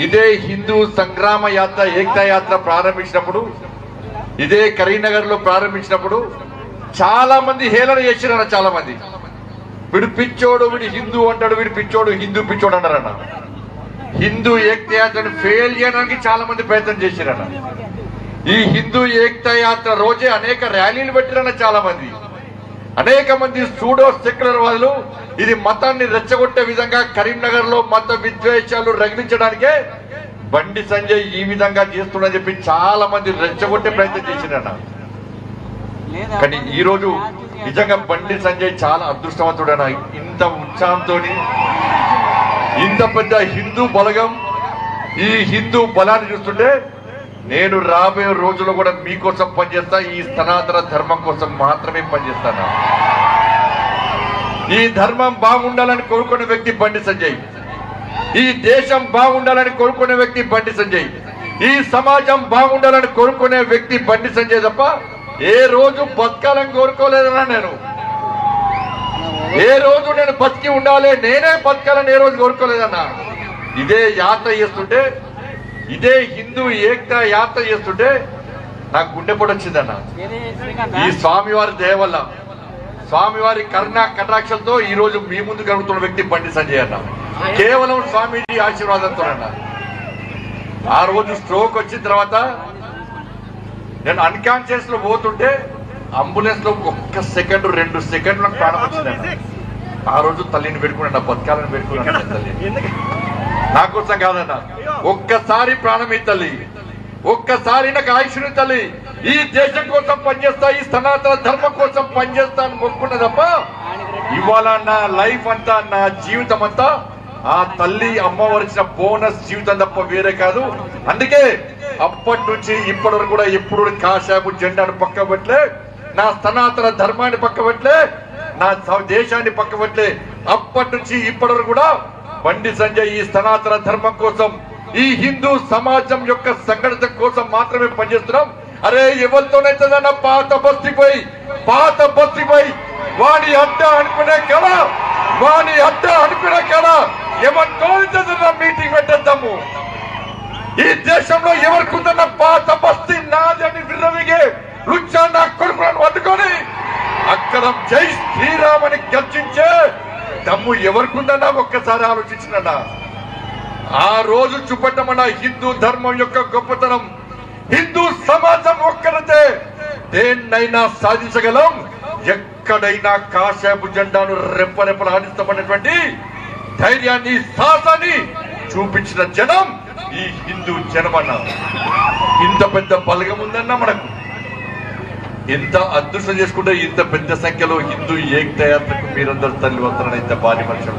ఇదే హిందూ సంగ్రామ యాత్ర ఏకతా యాత్ర ప్రారంభించినప్పుడు, ఇదే కరీంనగర్ లో ప్రారంభించినప్పుడు చాలా మంది హేళన చేసిరన్న. చాలా మంది వీడు పిచ్చోడు, వీడు హిందూ అంటాడు, వీడు పిచ్చోడు, హిందూ పిచ్చోడు అన్నారన్న. హిందూ ఏకతా యాత్రను ఫెయిల్ చేయడానికి చాలా మంది ప్రయత్నం చేసిరన్న. ఈ హిందూ ఏకతా యాత్ర రోజే అనేక ర్యాలీలు పెట్టిరన్న. చాలా మంది, అనేక మంది సూడో సెక్యులర్ వాళ్ళు ఇది మతాన్ని రెచ్చగొట్టే విధంగా కరీంనగర్ లో మత విద్వేషాలు రగిలించడానికే బండి సంజయ్ ఈ విధంగా చేస్తుండని చెప్పి చాలా మంది రెచ్చగొట్టే ప్రయత్నం చేసిరన్న. కానీ ఈ రోజు నిజంగా బండి సంజయ్ చాలా అదృష్టవంతుడన. ఇంత ఉత్సాహంతో ఇంత పెద్ద హిందూ బలగం, ఈ హిందూ బలాన్ని చూస్తుంటే నేను రాబోయే రోజుల్లో కూడా మీకోసం పనిచేస్తా. ఈ సనాతన ధర్మం కోసం మాత్రమే పనిచేస్తాను. ఈ ధర్మం బాగుండాలని కోరుకునే వ్యక్తి బండి సంజయ్, ఈ దేశం బాగుండాలని కోరుకునే వ్యక్తి బండి సంజయ్, ఈ సమాజం బాగుండాలని కోరుకునే వ్యక్తి బండి సంజయ్ తప్ప ఏ రోజు బతకాలని కోరుకోలేదన్నా. నేను ఏ రోజు నేను బతికి ఉండాలి, నేనే బతకాలని ఏ రోజు కోరుకోలేదన్నా. ఇదే యాత్ర చేస్తుంటే, ఇదే హిందూ ఏకతా యాత్ర చేస్తుంటే నాకు గుండెపోటు వచ్చిందన్న. ఈ స్వామివారి దయ వల్ల, స్వామివారి కరుణా కటాక్షంతో ఈ రోజు మీ ముందు కలుగుతున్న వ్యక్తి బండి సంజయ్ అన్న. కేవలం స్వామీజీ ఆశీర్వాదంతో అన్న. ఆ రోజు స్ట్రోక్ వచ్చిన తర్వాత నేను అన్కాన్షియస్ లో పోతుంటే అంబులెన్స్ లో 1 సెకండ్ 2 సెకండ్లు నాకు ప్రాణం వచ్చిందన్న. ఆ రోజు తల్లిని పెట్టుకున్నా, బతకాలని పెట్టుకున్నాను. తల్లి నా కోసం కాదన్న, ఒక్కసారి ప్రాణం ఈ తల్లి, ఒక్కసారి నాకు ఆయుష్ని తల్లి, ఈ దేశం కోసం పనిచేస్తా, ఈ సనాతన ధర్మం కోసం పనిచేస్తా అని మొక్కున్నా తప్ప ఇవాళ నా లైఫ్ అంతా, నా జీవితం అంతా ఆ తల్లి అమ్మవారిచిన బోనస్ జీవితం తప్ప వేరే కాదు. అందుకే అప్పటి నుంచి ఇప్పటి వరకు కూడా ఎప్పుడు కాశాపు జెండాను పక్క పెట్టలే, నా సనాతన ధర్మాన్ని పక్క పెట్టలే, నా దేశాన్ని పక్క పెట్టలే. అప్పటి నుంచి ఇప్పటి వరకు కూడా బండి సంజయ్ ఈ సనాతన ధర్మం కోసం, ఈ హిందూ సమాజం యొక్క సంఘటన కోసం మాత్రమే పనిచేస్తున్నాం. అరే ఎవరితోనైతుందన్న పాత బస్తీపోయి వాడి అడ్డ అనుకునే కదా, వాడి అడ్డ అనుకునే కదా ఎవరితోనైతుందన్న మీటింగ్ పెట్టేద్దాము. ఈ దేశంలో ఎవరికి ఉందన్న పాత బస్తీ నాది అని విర్రవిగే లుచ్చా నా కొడుకులను పట్టుకొని అక్కడ జై శ్రీరామ్ అని గర్జించే దమ్ము ఎవరికుందన్నా ఒక్కసారి ఆలోచించినన్నా. ఆ రోజు చూపెట్టమన్న హిందూ ధర్మం యొక్క గొప్పతనం, హిందూ సమాజం ఒక్కరితే దేన్నైనా సాధించగలం, ఎక్కడైనా కాశాపు జెండాను రెప్పరెప్పలాడిస్తామన్నటువంటి ధైర్యాన్ని, సాహసాన్ని చూపించిన జనం ఈ హిందూ జనమన్న. ఇంత పెద్ద బలగం ఉందన్న మనకు. ఎంత అదృష్టం చేసుకుంటే ఇంత పెద్ద సంఖ్యలో హిందూ ఏకతా యాత్రకు మీరందరూ తల్లి వస్తారని ఇంత భారీ వర్షం.